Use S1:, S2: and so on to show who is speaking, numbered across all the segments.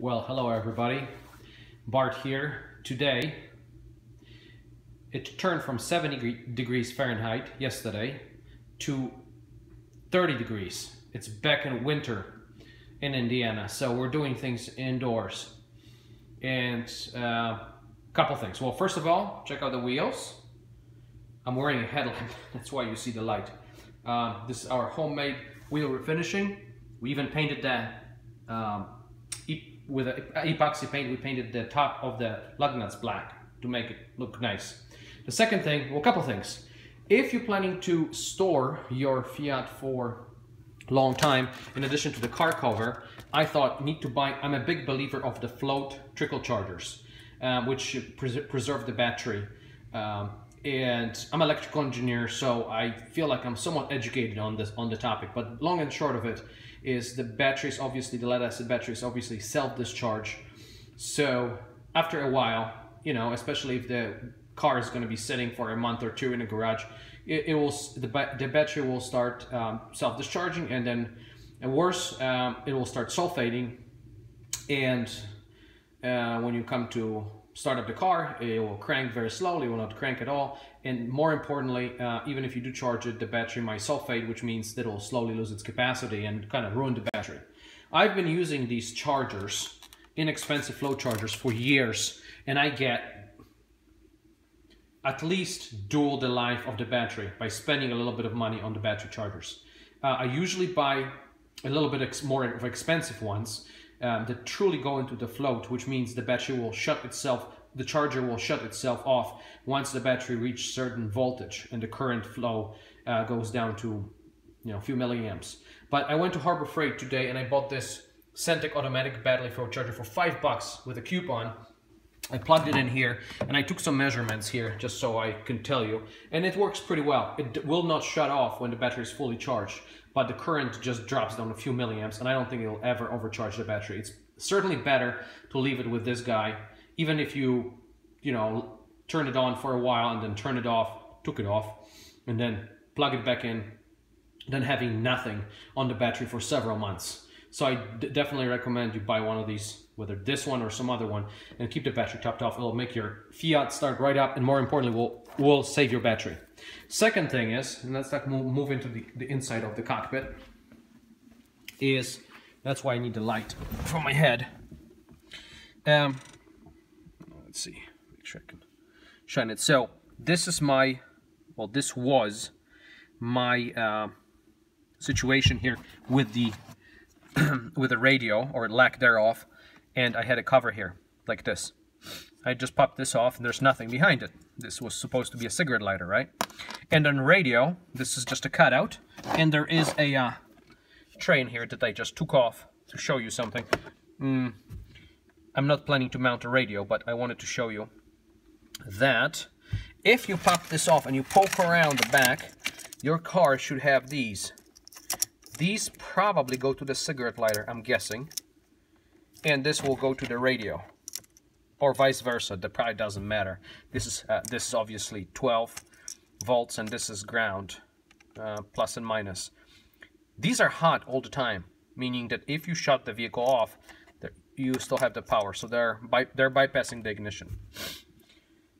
S1: Well, hello everybody. Bart here. Today, it turned from 70 degrees Fahrenheit yesterday to 30 degrees. It's back in winter in Indiana, so we're doing things indoors. And couple things. Well, first of all, check out the wheels. I'm wearing a headlamp, that's why you see the light. This is our homemade wheel refinishing. We even painted that with epoxy paint. We painted the top of the lug nuts black to make it look nice. The second thing, well, a couple things. If you're planning to store your Fiat for a long time, in addition to the car cover, I thought you need to buy, I'm a big believer of the float trickle chargers, which preserve the battery. And I'm an electrical engineer, so I feel like I'm somewhat educated on the topic. But long and short of it is the batteries, obviously the lead acid batteries, obviously self-discharge. So after a while, you know, especially if the car is going to be sitting for a month or two in a garage, the battery will start self-discharging, and then worse, it will start sulfating. And when you come to start up the car, it will crank very slowly, it will not crank at all, and more importantly, even if you do charge it, the battery might sulfate, which means that it will slowly lose its capacity and kind of ruin the battery. I've been using these chargers, inexpensive flow chargers, for years, and I get at least double the life of the battery by spending a little bit of money on the battery chargers. I usually buy a little bit more of expensive ones that truly go into the float, which means the battery will shut itself, the charger will shut itself off once the battery reaches certain voltage and the current flow goes down to, you know, a few milliamps. But I went to Harbor Freight today and I bought this Centec automatic battery flow charger for $5 with a coupon. I plugged it in here and I took some measurements here just so I can tell you, and it works pretty well. It will not shut off when the battery is fully charged, but the current just drops down a few milliamps, and I don't think it'll ever overcharge the battery. It's certainly better to leave it with this guy, even if you know, turn it on for a while and then turn it off, took it off, and then plug it back in, than having nothing on the battery for several months. So I definitely recommend you buy one of these, whether this one or some other one, and keep the battery topped off. It'll make your Fiat start right up, and more importantly, will save your battery. Second thing is, and let's like move into the inside of the cockpit, is, that's why I need the light from my head. Let's see, make sure I can shine it. So this is my, well, this was my situation here with the with the radio, or lack thereof, and I had a cover here like this. I just popped this off and there's nothing behind it. This was supposed to be a cigarette lighter, right? And on radio, this is just a cutout, and there is a tray in here that I just took off to show you something. I'm not planning to mount a radio, but I wanted to show you that if you pop this off and you poke around the back, your car should have these. These probably go to the cigarette lighter, I'm guessing, and this will go to the radio, or vice versa. That probably doesn't matter. This is obviously 12 volts, and this is ground, plus and minus. These are hot all the time, meaning that if you shut the vehicle off, you still have the power. So they're bypassing the ignition.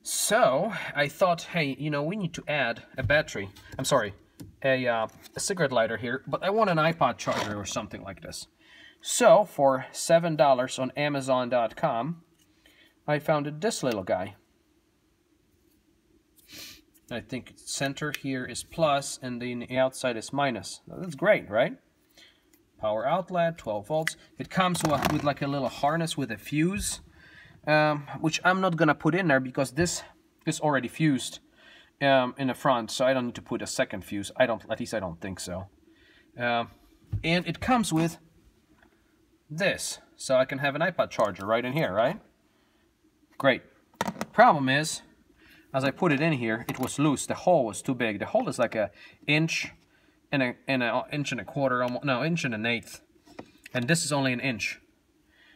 S1: So I thought, hey, you know, we need to add a battery. I'm sorry. A cigarette lighter here, but I want an iPod charger or something like this. So for $7 on Amazon.com, I found this little guy. I think center here is plus, and then the outside is minus. That's great, right? Power outlet, 12 volts. It comes with like a little harness with a fuse, which I'm not gonna put in there because this is already fused in the front, so I don't need to put a second fuse. At least I don't think so. And it comes with this, so I can have an iPod charger right in here, right? Great. Problem is, as I put it in here, it was loose. The hole was too big. The hole is like an inch and an inch and a quarter, almost, no, inch and an eighth, and this is only an inch.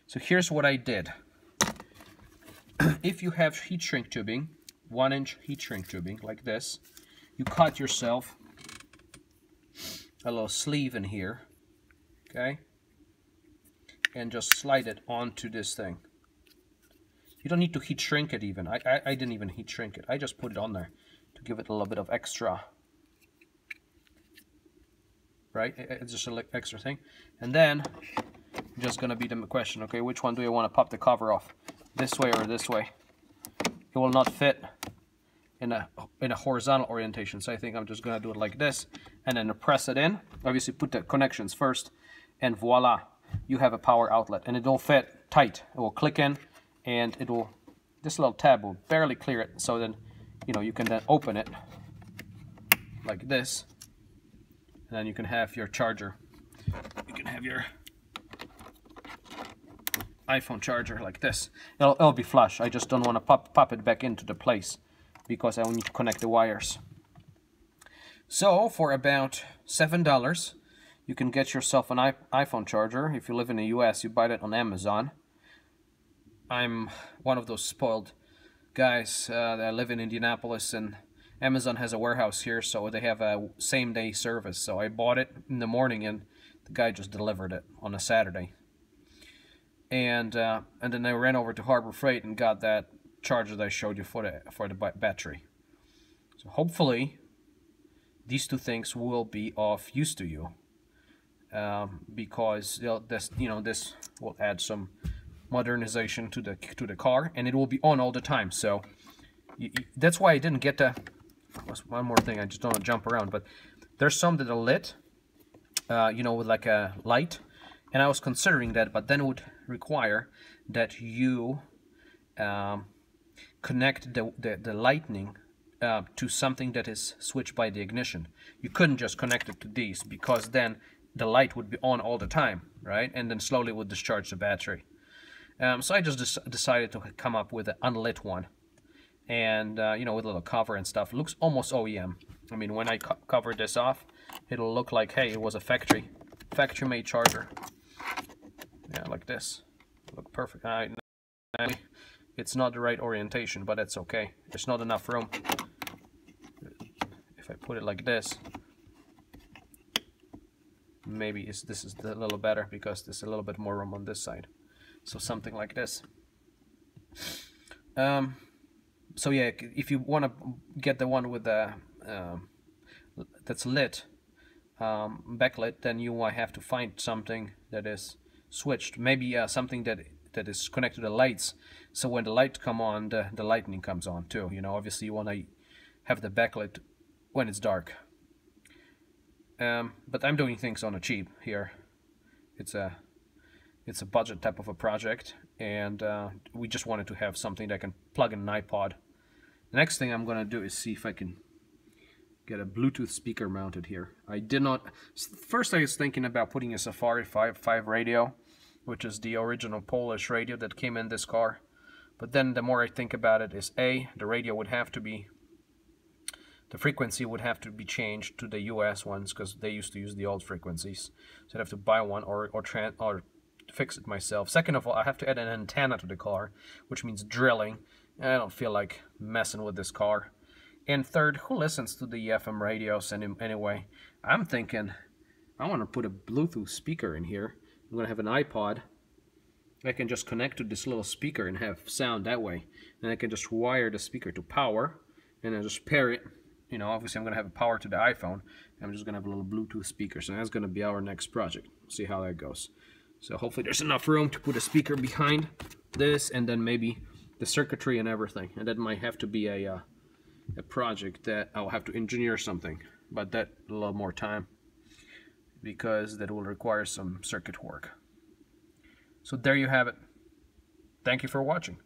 S1: So here's what I did. If you have heat shrink tubing, 1-inch heat shrink tubing like this, you cut yourself a little sleeve in here, okay, and just slide it onto this thing. You don't need to heat shrink it even. I didn't even heat shrink it. I just put it on there to give it a little bit of extra. Right? It's just an extra thing. And then, just gonna be the question, okay, which one do you want to pop the cover off? This way or this way? It will not fit in a horizontal orientation, so I think I'm just gonna do it like this, and then press it in. Obviously put the connections first, and voila, you have a power outlet, and it will fit tight. It will click in, and it will, this little tab will barely clear it, so then, you know, you can then open it like this, and then you can have your charger. You can have your iPhone charger like this. It'll be flush. I just don't want to pop it back into the place because I will need to connect the wires. So for about $7, you can get yourself an iPhone charger. If you live in the US, you buy that on Amazon. I'm one of those spoiled guys that live in Indianapolis, and Amazon has a warehouse here, so they have a same-day service. So I bought it in the morning, and the guy just delivered it on a Saturday. And then I ran over to Harbor Freight and got that charger that I showed you for the battery. So hopefully these two things will be of use to you, because this will add some modernization to the car, and it will be on all the time. So that's why I didn't get the. One more thing, I just don't want to jump around, but there's some that are lit, with like a light. And I was considering that, but then it would require that you connect the lightning to something that is switched by the ignition. You couldn't just connect it to these, because then the light would be on all the time, right? And then slowly would discharge the battery. So I just decided to come up with an unlit one. And, with a little cover and stuff. It looks almost OEM. I mean, when I cover this off, it'll look like, hey, it was a factory-made charger. Yeah, like this. Look perfect. It's not the right orientation, but it's okay. There's not enough room. If I put it like this, maybe this is a little better, because there's a little bit more room on this side. So something like this. So yeah, if you want to get the one with the that's lit, backlit, then you might have to find something that is switched. Maybe something that is connected to the lights, so when the lights come on, the lightning comes on too. Obviously you want to have the backlit when it's dark. But I'm doing things on a cheap here. It's a budget type of a project, and we just wanted to have something that can plug in an iPod. The next thing I'm gonna do is see if I can get a Bluetooth speaker mounted here. I did not. First, I was thinking about putting a Safari 5 radio, which is the original Polish radio that came in this car. But then the more I think about it, is A, the radio would have to be, the frequency would have to be changed to the US ones, because they used to use the old frequencies. So I'd have to buy one or fix it myself. Second of all, I have to add an antenna to the car, which means drilling. I don't feel like messing with this car. And third, who listens to the FM radios anyway? I'm thinking I want to put a Bluetooth speaker in here. I'm going to have an iPod. I can just connect to this little speaker and have sound that way. And I can just wire the speaker to power, and then just pair it. Obviously I'm going to have a power to the iPhone. I'm just going to have a little Bluetooth speaker. So that's going to be our next project. See how that goes. So hopefully there's enough room to put a speaker behind this, and then maybe the circuitry and everything. And that might have to be a project that I'll have to engineer something, but that a little more time, because that will require some circuit work. So there you have it. Thank you for watching.